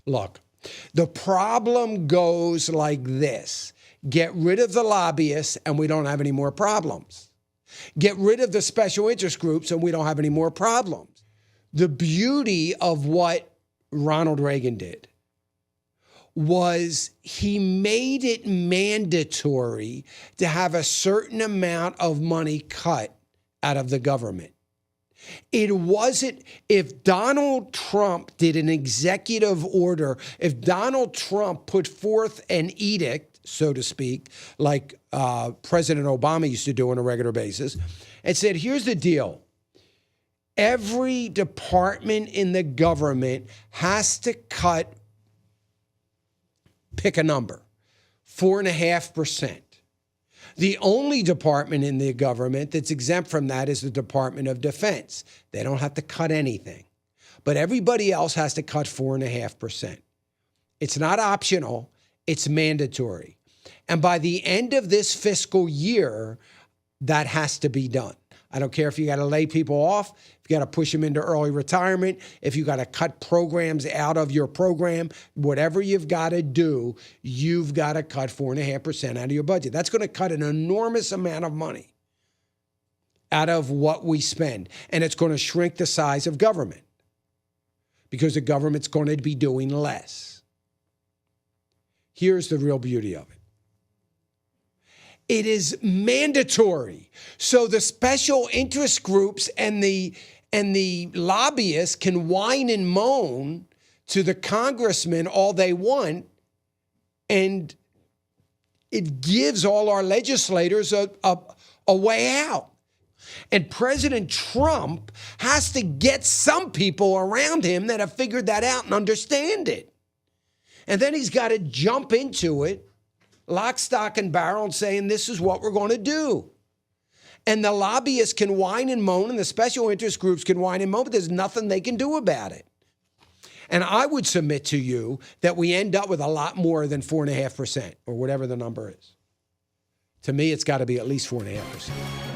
Look, the problem goes like this. Get rid of the lobbyists and we don't have any more problems. Get rid of the special interest groups and we don't have any more problems. The beauty of what Ronald Reagan did was he made it mandatory to have a certain amount of money cut out of the government. It wasn't, if Donald Trump did an executive order, if Donald Trump put forth an edict, so to speak, like President Obama used to do on a regular basis, and said, here's the deal. Every department in the government has to cut, pick a number, 4.5%. The only department in the government that's exempt from that is the Department of Defense. They don't have to cut anything. But everybody else has to cut 4.5%. It's not optional, it's mandatory. And by the end of this fiscal year, that has to be done. I don't care if you got to lay people off, if you got to push them into early retirement, if you got to cut programs out of your program, whatever you've got to do, you've got to cut 4.5% out of your budget. That's going to cut an enormous amount of money out of what we spend. And it's going to shrink the size of government because the government's going to be doing less. Here's the real beauty of it. It is mandatory. So the special interest groups and the lobbyists can whine and moan to the congressman all they want, and it gives all our legislators a way out. And President Trump has to get some people around him that have figured that out and understand it. And then he's got to jump into it, lock, stock, and barrel, and saying, this is what we're going to do. And the lobbyists can whine and moan, and the special interest groups can whine and moan, but there's nothing they can do about it. And I would submit to you that we end up with a lot more than 4.5%, or whatever the number is. To me, it's got to be at least 4.5%.